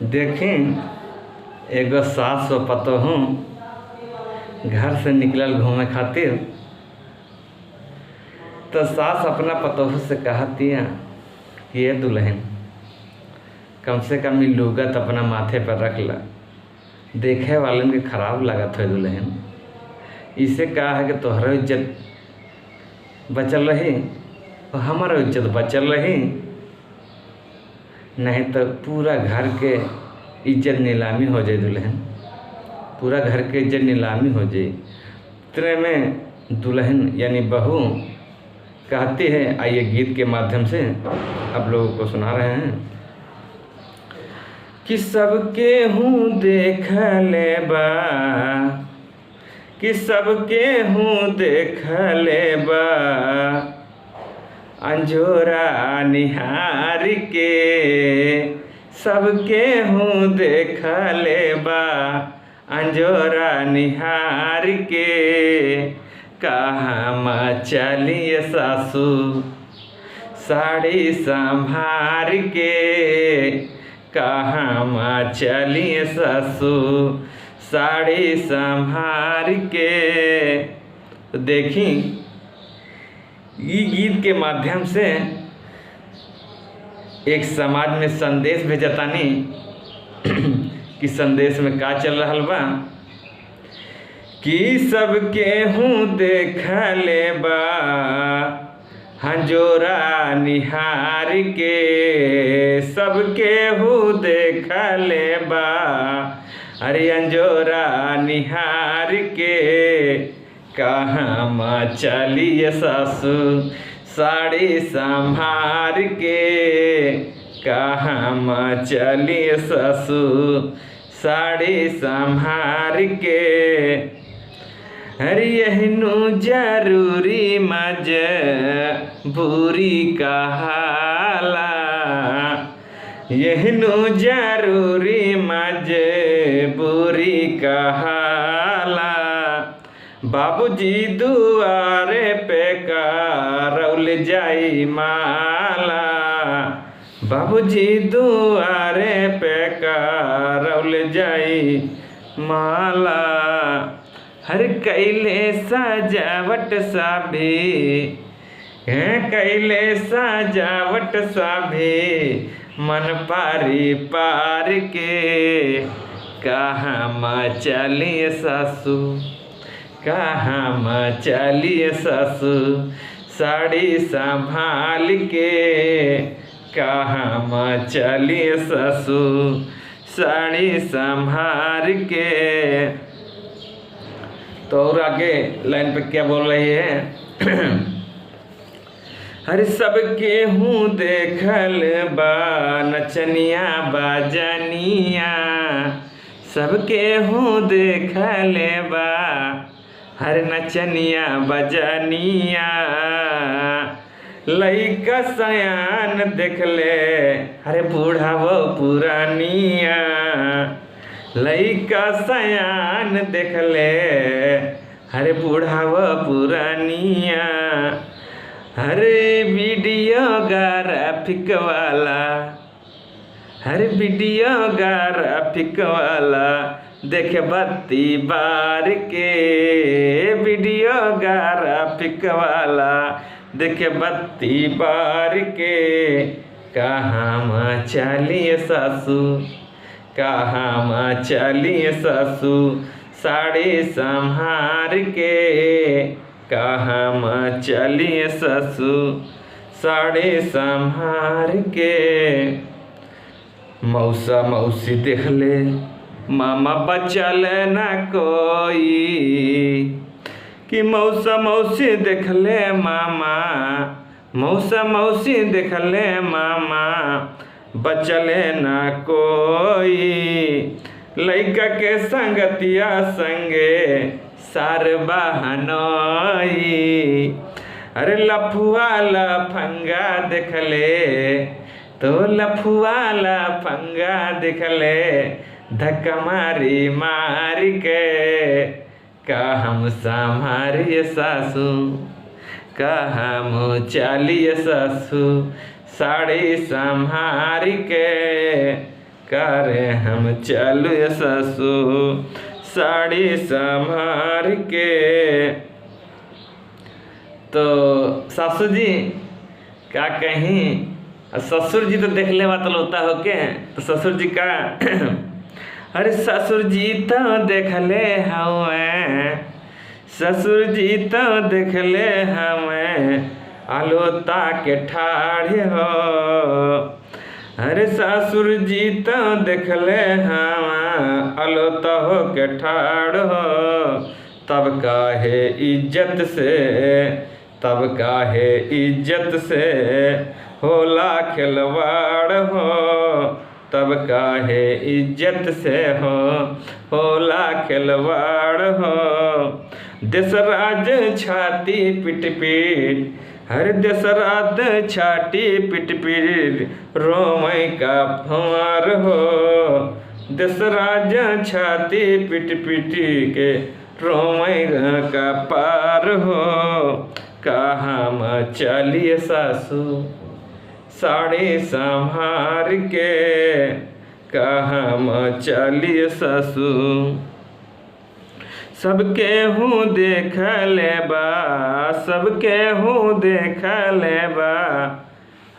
देखें एगो सास व पतोहू घर से निकलल घूमे खातिर। तो सास अपना पतोहू से कहतिया कि ये दुल्हन कम से कम ये लुगत अपना माथे पर रख ला, देखे वालन के खराब लागत है दुल्हन। इसे कहा है कि तोहरा इज्जत बचल रही और हमारा इज्जत बचल रही, नहीं तो पूरा घर के इज्जत नीलामी हो जाए दुल्हन, पूरा घर के इज्जत नीलामी हो जाए। इतने में दुल्हन यानी बहू कहती है, आइए गीत के माध्यम से आप लोगों को सुना रहे हैं कि सबके हूँ देख ले बा, कि सबके हूँ देख ले बा, अंजोरा निहार के सबके हूँ देख ले बा, अंजोरा निहार के। कहाँ चलिए सासू साड़ी संभार के, कहाँ चलिए सासू साड़ी संभार के। तो देखी ये गीत के माध्यम से एक समाज में संदेश भेजतानी कि संदेश में का चल रहा बा कि सबके हूँ देख ले बा, हंजोरा निहार के सबके हूँ देख ले बा, अरे अंजोरा निहार के। कहाँ चलिए सासू साड़ी संभार के, कहाँ चलिए सासू साड़ी संभार के। अरे यहनु जरूरी मज बुरी कहाला, यहनु जरूरी मज बुरी कहाला। बाबूजी दुआरे पे करौल जाई माला, बाबूजी दुआरे पे करौल जाई माला। हर कैले सजावट साभी, कैले सजावट साभी, मन पारी पार के। कहाँ चलिए सासू, कहाँ चलिए सासू साड़ी संभाल के, कहाँ चलिए सासू साड़ी संभाल के। तो और आगे लाइन पे क्या बोल रही है हर सबके हूँ देखल बा, नचनिया बाजनिया सबके हूँ देखल बा, हर नचनिया बजनिया। लइका सयान देख ले, अरे बूढ़ा वो पुरानिया, लइका सयान देख ले, अरे बूढ़ा वो पुरानिया। अरे वीडियो ग्राफिक वाला, हर वीडियो ग्राफिक वाला देखे बत्ती बार के, वीडियो ग्राफिक वाला देखे बत्ती बार के। कहाँ चलिए सासू, कहाँ चलिए सासू साड़ी संभार के, कहाँ चलिए सासू साड़ी संभार के। मौसा मौसी देख ले, मामा बचल न कोई, कि मौसा मौसी देख ले मामा, मौसा मौसी देख ले मामा, बचले न कोई। लइका के संगतिया संगे सार बहनोई, अरे लफुआ लफंगा देख ले, तो लफुआ लफंगा देख ले, धक्का मारी मार के। कहाँ संभारिए सासू, कहाँ चलिए सासू साड़ी संभार के। करे हम चलू ये ससुर साड़ी संभार के। तो सासू जी क्या कहीं, ससुर जी तो देख ले बात लोता हो के। तो ससुर जी का अरे ससुर जी तो देख ले हमें, ससुर जी तो देख ले हमें अलोता के ठाढ़े हो। अरे ससुर जी तो देख ले हम अलोता हो के ठाढ़ हो। तब काहे इज्जत से, तब काहे इज्जत से होला खिलवाड़ हो। तब काहे इज्जत से होला खिलवाड़ हो। देसराज छाती पिट पिट, हर देसराज छाती पिट पिट रोमई का फुमार हो। देसराज छाती पिट पिट के रोमई का पार हो। कहाँ चलिए सासू साड़ी संभार के, कहाँ चलिए सासू। सबके हूँ देख ले बा, सबके हूँ देख ले बा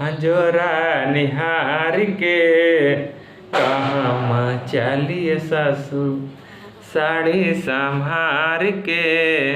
हजोरा निहार के। कहाँ चलिए सासू साड़ी संभार के।